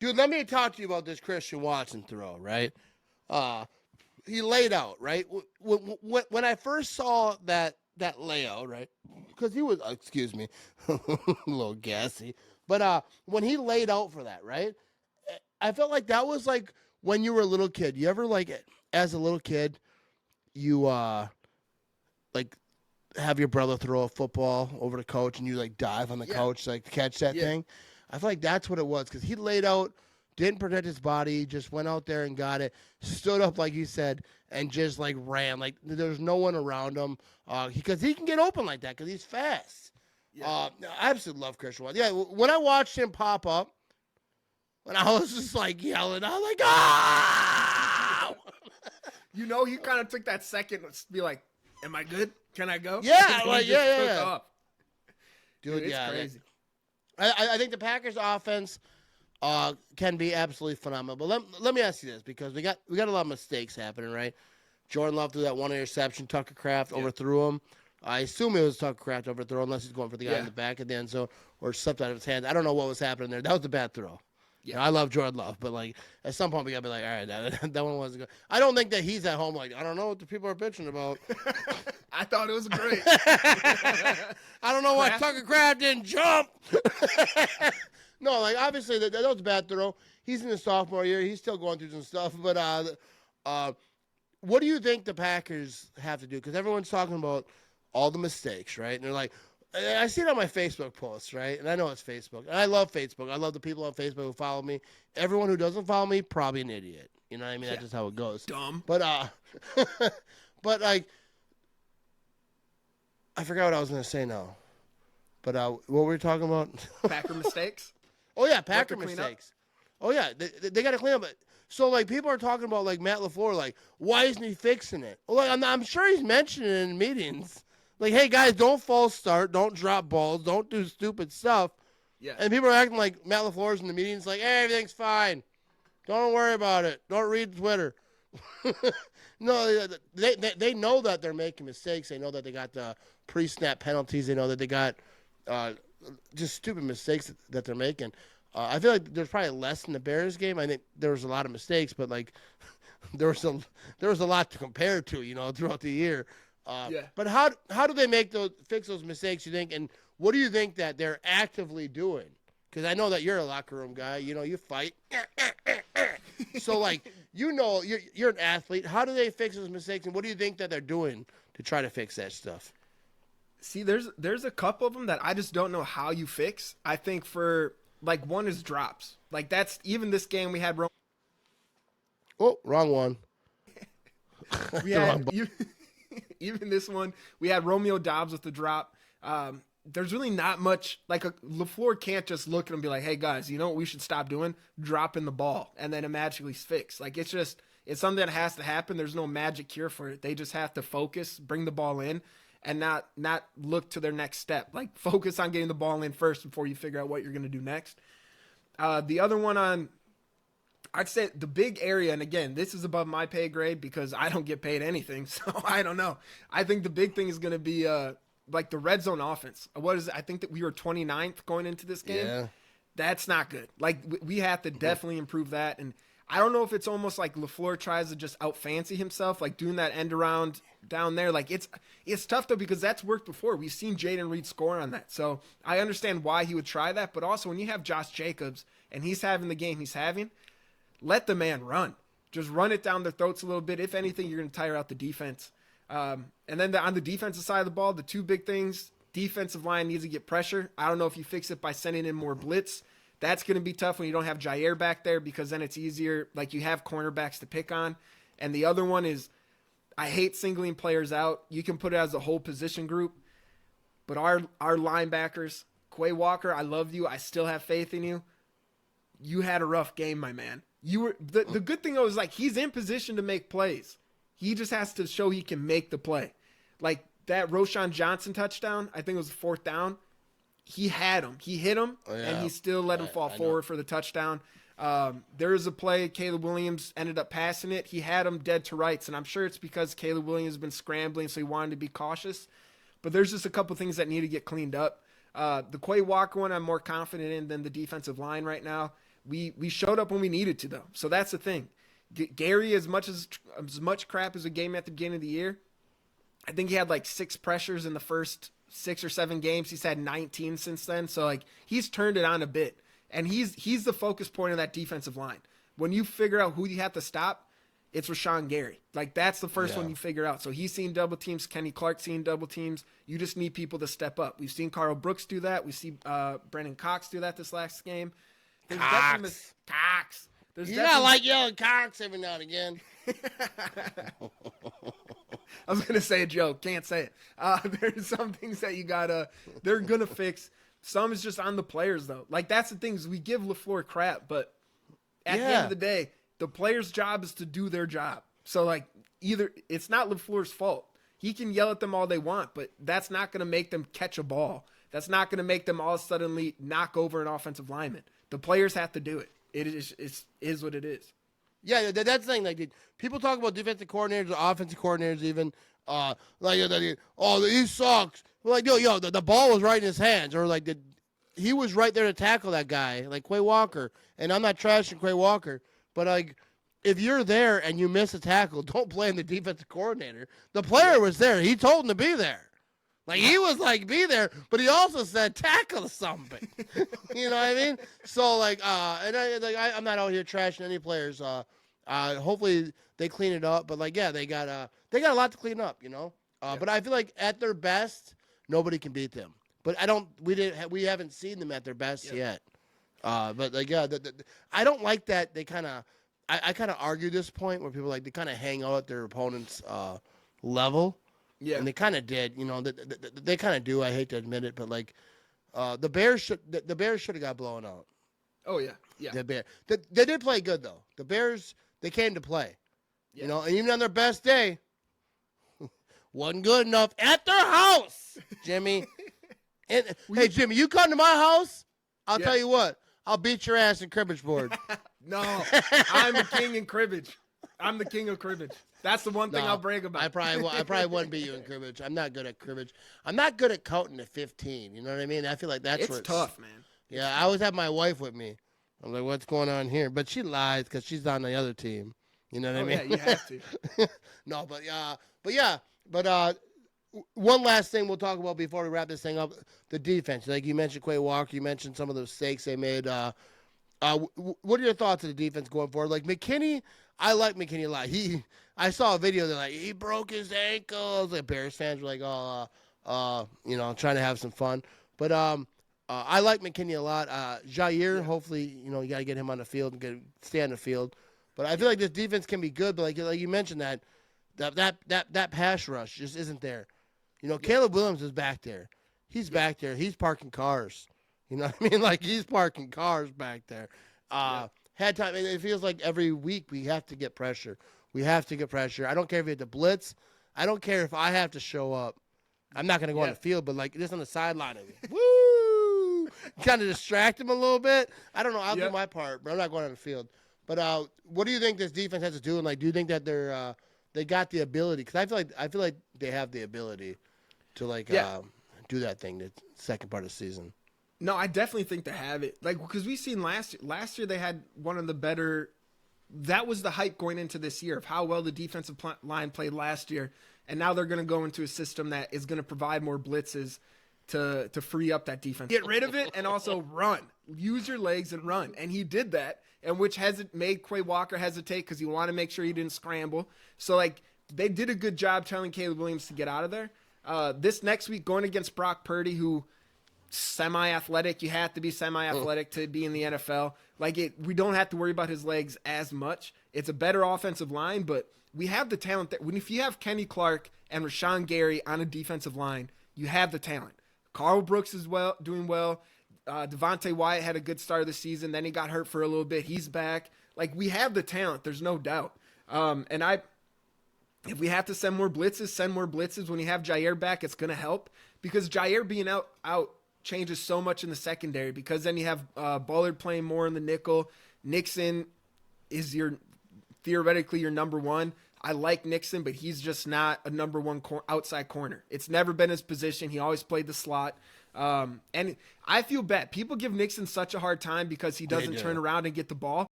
Dude, let me talk to you about this Christian Watson throw, right? Uh, he laid out, right? When I first saw that layout, right? Because he was, excuse me, a little gassy. But when he laid out for that, right? I felt like that was like when you were a little kid. You ever like, as a little kid, you like have your brother throw a football over the coach and you like dive on the Yeah, coach like to catch that yeah, thing. I feel like that's what it was because he laid out, didn't protect his body, just went out there and got it, stood up like you said, and just like ran. Like there's no one around him because he can get open like that because he's fast. yeah. I absolutely love Christian Watson. Yeah, when I watched him pop up, when I was just like yelling, I was like, ah! You know, he kind of took that second to be like, "Am I good? Can I go?" And Yeah, then he like just took yeah. off. Dude, Dude, it's yeah. crazy. I think the Packers offense can be absolutely phenomenal. But let me ask you this because we got a lot of mistakes happening, right? Jordan Love threw that one interception. Tucker Craft Yeah, overthrew him. I assume it was Tucker Craft overthrow unless he's going for the guy in yeah, the back at the end zone or slipped out of his hands. I don't know what was happening there. That was a bad throw. You yeah. know, I love Jordan Love, but like at some point we gotta be like, all right, that one wasn't good. I don't think that he's at home like I don't know what the people are bitching about. I thought it was great. I don't know why Kraft? Tucker Craft didn't jump. No, like obviously that was a bad throw. He's in his sophomore year. He's still going through some stuff. But what do you think the Packers have to do? Because everyone's talking about all the mistakes, right? And they're like, I see it on my Facebook posts, right? And I know it's Facebook. And I love Facebook. I love the people on Facebook who follow me. Everyone who doesn't follow me, probably an idiot. You know what I mean? Yeah, That's just how it goes. dumb. But but like I forgot what I was gonna say now. But what were we talking about? Packer mistakes. Oh yeah, What Packer to clean up? mistakes. Oh yeah, they got to clean up. So like people are talking about like Matt LaFleur, like why isn't he fixing it? Well, like, I'm sure he's mentioning it in meetings. Like, hey guys, don't false start, don't drop balls, don't do stupid stuff. Yeah, And people are acting like Matt LaFleur's in the meetings, like, hey, everything's fine. Don't worry about it. Don't read Twitter. No, they know that they're making mistakes. They know that they got the pre-snap penalties. They know that they got uh, just stupid mistakes that they're making. I feel like there's probably less in the Bears game. I think there was a lot of mistakes, but like there was a lot to compare to, throughout the year. yeah. But how do they fix those mistakes? You think, and what do you think that they're actively doing? Because I know that you're a locker room guy. You fight. So like you're an athlete. How do they fix those mistakes, and what do you think that they're doing to try to fix that stuff? See, there's a couple of them that I just don't know how you fix. I think for like one is drops. Like that's even this game we had. Oh, wrong one. We The had wrong even this one we had Romeo Dobbs with the drop. There's really not much like LaFleur can't just look at him and be like, hey guys, you know what we should stop doing? Dropping the ball and then it magically fixed. Like it's something that has to happen. There's no magic cure for it. They just have to focus, bring the ball in, and not look to their next step. Like focus on getting the ball in first before you figure out what you're gonna do next. The other one I'd say the big area, and again, this is above my pay grade because I don't get paid anything, so I don't know. I think the big thing is going to be like the red zone offense. What is it? I think that we were 29th going into this game. Yeah. That's not good. Like we have to definitely improve that. And I don't know if it's almost like LaFleur tries to just out fancy himself, like doing that end around down there. Like it's tough though because that's worked before. We've seen Jaden Reed score on that, so I understand why he would try that. But also when you have Josh Jacobs and he's having the game he's having. Let the man run. Just run it down their throats a little bit. If anything, you're going to tire out the defense. And then on the defensive side of the ball, the two big things, defensive line needs to get pressure. I don't know if you fix it by sending in more blitz. That's going to be tough when you don't have Jair back there because then it's easier. Like you have cornerbacks to pick on. And the other one is I hate singling players out. You can put it as a whole position group. But our linebackers, Quay Walker, I love you. I still have faith in you. You had a rough game, my man. You were the good thing though is like he's in position to make plays. He just has to show he can make the play. Like that Roshan Johnson touchdown, I think it was a fourth down. He had him. He hit him, and he still let him fall forward for the touchdown. There is a play, Caleb Williams ended up passing it. He had him dead to rights, and I'm sure it's because Caleb Williams has been scrambling, so he wanted to be cautious. But there's just a couple things that need to get cleaned up. The Quay Walker one I'm more confident in than the defensive line right now. We showed up when we needed to, though. So that's the thing. Gary, as much crap as a game at the beginning of the year, I think he had like 6 pressures in the first 6 or 7 games. He's had 19 since then. So like he's turned it on a bit. And he's the focus point of that defensive line. When you figure out who you have to stop, it's Rashawn Gary. Like that's the first one you figure out. So he's seen double teams. Kenny Clark seen double teams. You just need people to step up. We've seen Carl Brooks do that. We see Brennan Cox do that this last game. Cox. There's you gotta like yelling Cox every now and again. I was gonna say a joke, can't say it. There's some things that they're gonna fix. Some is just on the players though. Like that's the things we give LaFleur crap, but at the end of the day, the players' job is to do their job. So like either it's not LaFleur's fault. He can yell at them all they want, but that's not gonna make them catch a ball. That's not gonna make them all suddenly knock over an offensive lineman. The players have to do it. It is what it is. Yeah, that's the thing. Like, people talk about defensive coordinators or offensive coordinators even. He sucks. Like, the ball was right in his hands. Or, like, he was right there to tackle that guy, like Quay Walker. And I'm not trashing Quay Walker. But, like, if you're there and you miss a tackle, don't blame the defensive coordinator. The player was there. He told him to be there. Like, he was like, be there, but he also said tackle something. You know what I mean? So, like, I'm not out here trashing any players. Hopefully they clean it up. But, like, yeah, they got a lot to clean up, you know? But I feel like at their best, nobody can beat them. But we haven't seen them at their best yet. But, like, yeah, I don't like that they kind of, I kind of argue this point where people, like, they kind of hang out at their opponent's level. Yeah, and they kind of did, you know. They kind of do. I hate to admit it, but like, the Bears should have got blown out. Oh yeah. They did play good though. The Bears, they came to play, you know, and even on their best day, wasn't good enough at their house, Jimmy. And hey, Jimmy, you come to my house, I'll tell you what, I'll beat your ass in cribbage board. No, I'm the king in cribbage. I'm the king of cribbage. That's the one thing I'll brag about. I probably wouldn't beat you in cribbage. I'm not good at cribbage. I'm not good at counting to 15. You know what I mean? I feel like that's it's tough, man. Yeah, I always have my wife with me. I'm like, what's going on here? But she lies because she's on the other team. You know what I mean? Yeah, you have to. No, but one last thing we'll talk about before we wrap this thing up: the defense. Like you mentioned, Quay Walker. You mentioned some of the mistakes they made. What are your thoughts of the defense going forward? Like McKinney, I like McKinney a lot. I saw a video that like he broke his ankles. Like Bears fans were like, trying to have some fun. But I like McKinney a lot. Jair, hopefully, you got to get him on the field and stay on the field. But I feel like this defense can be good. But like you mentioned that pass rush just isn't there. Caleb Williams is back there. He's back there. He's parking cars. You know what I mean? Like he's parking cars back there. Had time. It feels like every week we have to get pressure. We have to get pressure. I don't care if we have to blitz. I don't care if I have to show up. I'm not going to go on the field, but like just on the sideline of it. Woo! Kind of distract him a little bit. I don't know. I'll do my part, but I'm not going on the field. But what do you think this defense has to do? And like, do you think that they got the ability? Because I feel like they have the ability to do that thing the second part of the season. No, I definitely think they have it. Like, because we've seen last year they had one of the better. That was the hype going into this year of how well the defensive line played last year, and now they're going to go into a system that is going to provide more blitzes to free up that defense. Get rid of it and also run. Use your legs and run. And he did that, and which made Quay Walker hesitate because he wanted to make sure he didn't scramble. So like they did a good job telling Caleb Williams to get out of there. This next week going against Brock Purdy, who semi-athletic. You have to be semi-athletic to be in the NFL. We don't have to worry about his legs as much. It's a better offensive line, but we have the talent that if you have Kenny Clark and Rashawn Gary on a defensive line, you have the talent. Carl Brooks is doing well. Devontae Wyatt had a good start of the season. Then he got hurt for a little bit. He's back. Like, we have the talent. There's no doubt. If we have to send more blitzes. When you have Jair back, it's going to help because Jair being out changes so much in the secondary because then you have Bullard playing more in the nickel. Nixon is theoretically your number one. I like Nixon, but he's just not a number one outside corner. It's never been his position. He always played the slot. And I feel bad. People give Nixon such a hard time because he doesn't do. turn around and get the ball.